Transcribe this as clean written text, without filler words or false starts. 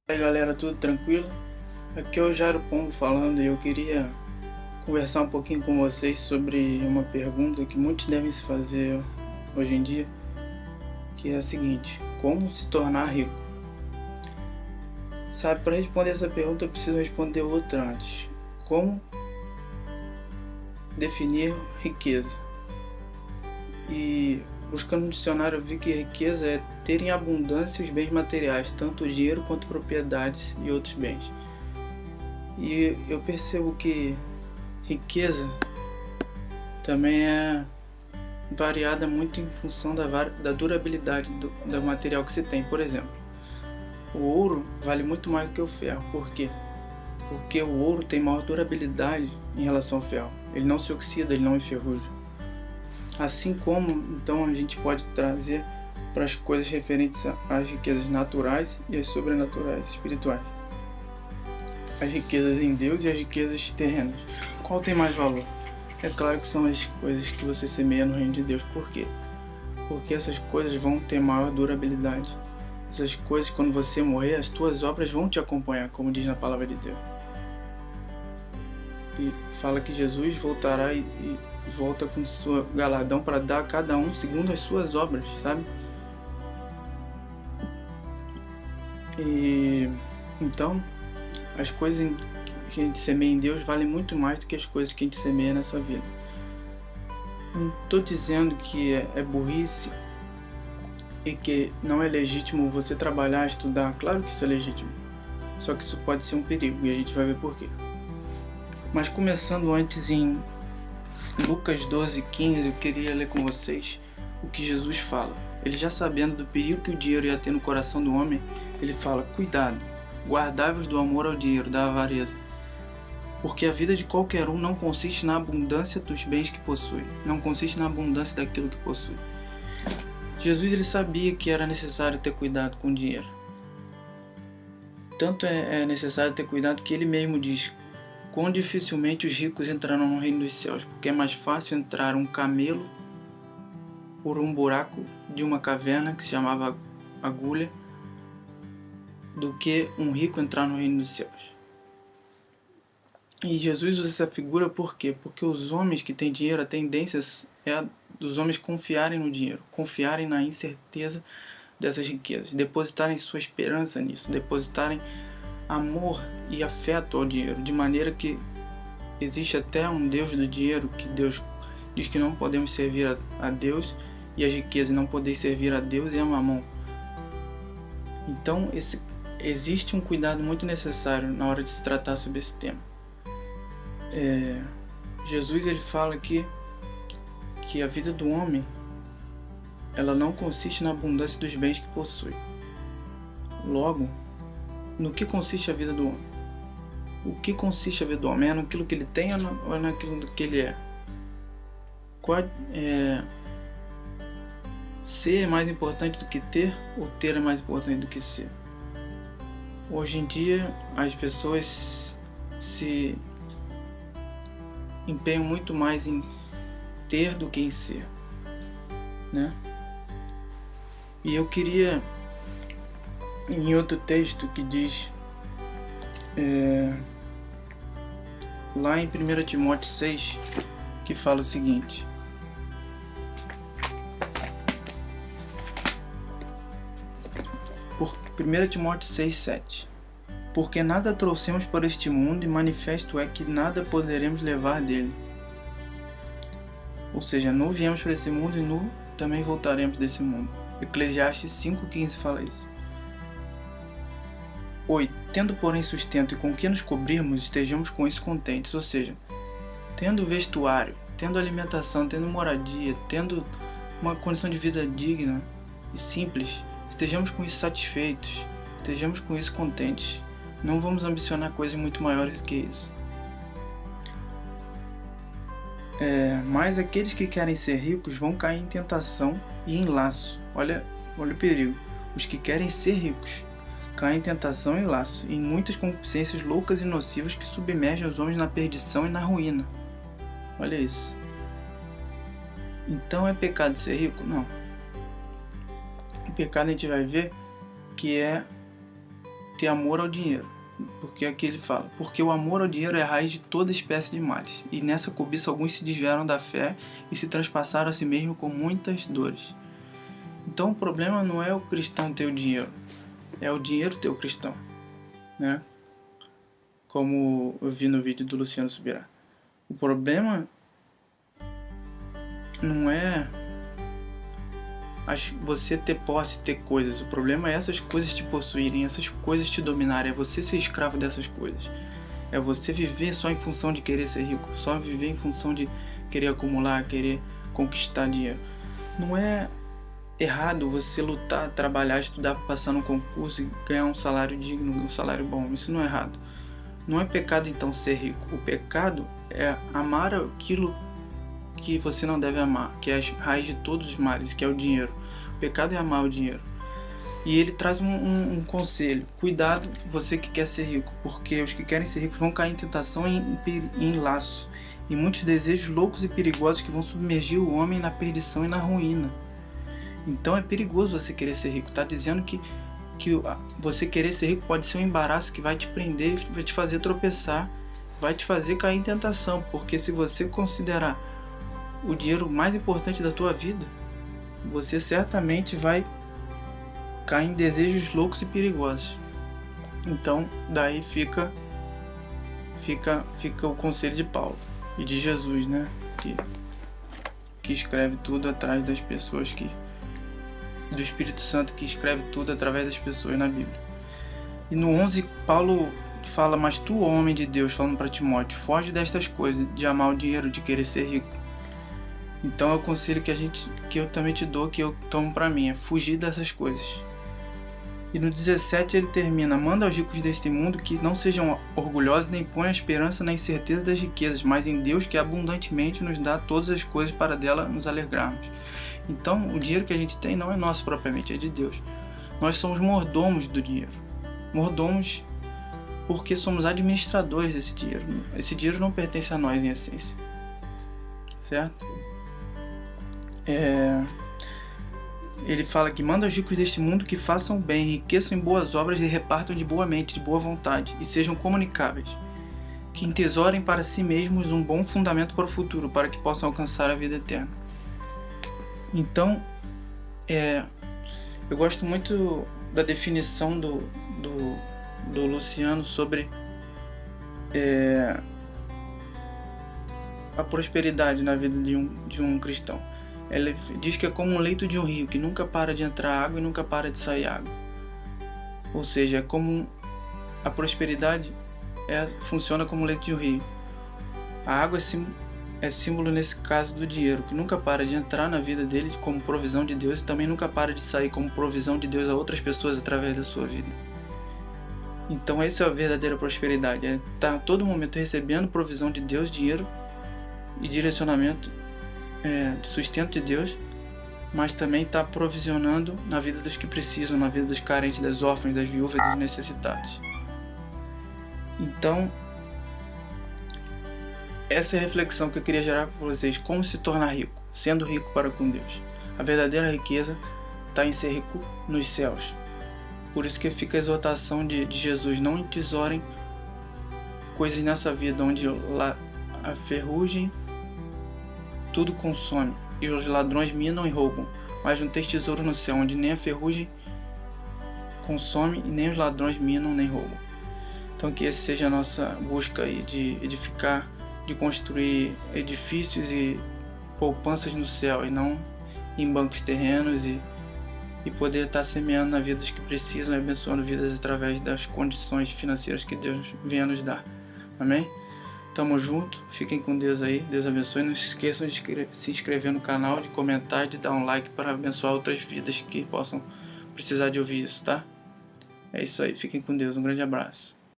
E aí galera, tudo tranquilo? Aqui é o Jairo Pombo falando e eu queria conversar um pouquinho com vocês sobre uma pergunta que muitos devem se fazer hoje em dia, que é a seguinte: como se tornar rico? Sabe, para responder essa pergunta eu preciso responder outra antes. Como definir riqueza? E buscando no dicionário eu vi que riqueza é ter em abundância os bens materiais, tanto o dinheiro quanto propriedades e outros bens. E eu percebo que riqueza também é variada muito em função da durabilidade do material que se tem. Por exemplo, o ouro vale muito mais do que o ferro. Por quê? Porque o ouro tem maior durabilidade em relação ao ferro. Ele não se oxida, ele não enferruja. Assim como, então, a gente pode trazer para as coisas referentes às riquezas naturais e às sobrenaturais, espirituais. As riquezas em Deus e as riquezas terrenas. Qual tem mais valor? É claro que são as coisas que você semeia no reino de Deus. Por quê? Porque essas coisas vão ter maior durabilidade. Essas coisas, quando você morrer, as tuas obras vão te acompanhar, como diz na palavra de Deus. E fala que Jesus voltará e volta com seu galardão para dar a cada um segundo as suas obras, sabe? E então, as coisas que a gente semeia em Deus valem muito mais do que as coisas que a gente semeia nessa vida. Não estou dizendo que é burrice e que não é legítimo você trabalhar, estudar. Claro que isso é legítimo. Só que isso pode ser um perigo e a gente vai ver por quê. Mas começando antes em Lucas 12:15, eu queria ler com vocês o que Jesus fala. Ele, já sabendo do perigo que o dinheiro ia ter no coração do homem, ele fala: cuidado, guardai-vos do amor ao dinheiro, da avareza. Porque a vida de qualquer um não consiste na abundância dos bens que possui, não consiste na abundância daquilo que possui. Jesus, ele sabia que era necessário ter cuidado com o dinheiro. Tanto é necessário ter cuidado que ele mesmo diz: quão dificilmente os ricos entrarão no reino dos céus, porque é mais fácil entrar um camelo por um buraco de uma caverna que se chamava agulha do que um rico entrar no reino dos céus. E Jesus usa essa figura por quê? Porque os homens que têm dinheiro, a tendência é a dos homens confiarem no dinheiro, confiarem na incerteza dessas riquezas, depositarem sua esperança nisso, depositarem amor e afeto ao dinheiro, de maneira que existe até um Deus do dinheiro, que Deus diz que não podemos servir a Deus e as riquezas, não poder servir a Deus e a Mamon. Então existe um cuidado muito necessário na hora de se tratar sobre esse tema. Jesus, ele fala aqui que a vida do homem, ela não consiste na abundância dos bens que possui. Logo, no que consiste a vida do homem? O que consiste a vida do homem? É naquilo que ele tem ou é naquilo que ele é? Ser é mais importante do que ter, ou ter é mais importante do que ser? Hoje em dia, as pessoas se empenham muito mais em ter do que em ser, né? E eu queria, em outro texto que diz, lá em 1 Timóteo 6, que fala o seguinte: 1 Timóteo 6:7, porque nada trouxemos para este mundo e manifesto é que nada poderemos levar dele. Ou seja, nu viemos para esse mundo e nu também voltaremos desse mundo. Eclesiastes 5:15 fala isso. 8. Tendo porém sustento e com que nos cobrirmos, estejamos com isso contentes. Ou seja, tendo vestuário, tendo alimentação, tendo moradia, tendo uma condição de vida digna e simples, estejamos com isso satisfeitos, estejamos com isso contentes. Não vamos ambicionar coisas muito maiores do que isso. Mas aqueles que querem ser ricos vão cair em tentação e em laço. Olha o perigo. Os que querem ser ricos caem em tentação e laço, e em muitas concupiscências loucas e nocivas que submergem os homens na perdição e na ruína. Olha isso. Então é pecado ser rico? Não. O pecado a gente vai ver que é ter amor ao dinheiro. Porque aqui ele fala, porque o amor ao dinheiro é a raiz de toda espécie de males, e nessa cobiça alguns se desviaram da fé e se transpassaram a si mesmo com muitas dores. Então o problema não é o cristão ter o dinheiro, é o dinheiro ter o cristão, né? Como eu vi no vídeo do Luciano Subirá. O problema não é você ter posse, ter coisas. O problema é essas coisas te possuírem, essas coisas te dominarem. É você ser escravo dessas coisas. É você viver só em função de querer ser rico, só viver em função de querer acumular, querer conquistar dinheiro. Não é errado você lutar, trabalhar, estudar para passar no concurso e ganhar um salário digno, um salário bom. Isso não é errado. Não é pecado então ser rico. O pecado é amar aquilo que você não deve amar, que é a raiz de todos os males, que é o dinheiro. O pecado é amar o dinheiro. E ele traz um conselho: cuidado, você que quer ser rico, porque os que querem ser ricos vão cair em tentação e em laço, e muitos desejos loucos e perigosos que vão submergir o homem na perdição e na ruína. Então é perigoso você querer ser rico. Está dizendo que você querer ser rico pode ser um embaraço que vai te prender, vai te fazer tropeçar, vai te fazer cair em tentação, porque se você considerar o dinheiro mais importante da tua vida, você certamente vai cair em desejos loucos e perigosos. Então daí fica o conselho de Paulo e de Jesus, né? Que escreve tudo atrás das pessoas, do Espírito Santo, que escreve tudo através das pessoas na Bíblia. E no 11 Paulo fala: mas tu, homem de Deus, falando para Timóteo, foge destas coisas, de amar o dinheiro, de querer ser rico. Então é o conselho que eu também te dou, que eu tomo para mim, é fugir dessas coisas. E no 17 ele termina: manda aos ricos deste mundo que não sejam orgulhosos, nem ponham a esperança na incerteza das riquezas, mas em Deus, que abundantemente nos dá todas as coisas para dela nos alegrarmos. Então o dinheiro que a gente tem não é nosso propriamente, é de Deus. Nós somos mordomos do dinheiro. Mordomos porque somos administradores desse dinheiro. Esse dinheiro não pertence a nós em essência. Certo? Ele fala que manda aos ricos deste mundo que façam bem, enriqueçam em boas obras e repartam de boa mente, de boa vontade, e sejam comunicáveis, que entesorem para si mesmos um bom fundamento para o futuro, para que possam alcançar a vida eterna. Então, eu gosto muito da definição do Luciano sobre a prosperidade na vida de um cristão. Ele diz que é como um leito de um rio, que nunca para de entrar água e nunca para de sair água. Ou seja, é como a prosperidade funciona como um leito de um rio. A água é símbolo nesse caso do dinheiro, que nunca para de entrar na vida dele como provisão de Deus e também nunca para de sair como provisão de Deus a outras pessoas através da sua vida. Então essa é a verdadeira prosperidade, é estar a todo momento recebendo provisão de Deus, dinheiro e direcionamento, sustento de Deus, mas também está provisionando na vida dos que precisam, na vida dos carentes, das órfãs, das viúvas, dos necessitados. Então, essa é a reflexão que eu queria gerar para vocês: como se tornar rico, sendo rico para com Deus. A verdadeira riqueza está em ser rico nos céus. Por isso que fica a exortação de Jesus: não entesorem coisas nessa vida onde a ferrugem tudo consome e os ladrões minam e roubam, mas não tem tesouro no céu, onde nem a ferrugem consome e nem os ladrões minam nem roubam. Então que essa seja a nossa busca aí de edificar, de construir edifícios e poupanças no céu e não em bancos terrenos, e poder estar semeando na vida dos que precisam e abençoando vidas através das condições financeiras que Deus venha nos dar. Amém? Tamo junto, fiquem com Deus aí, Deus abençoe. Não se esqueçam de se inscrever no canal, de comentar, de dar um like para abençoar outras vidas que possam precisar de ouvir isso, tá? É isso aí, fiquem com Deus, um grande abraço.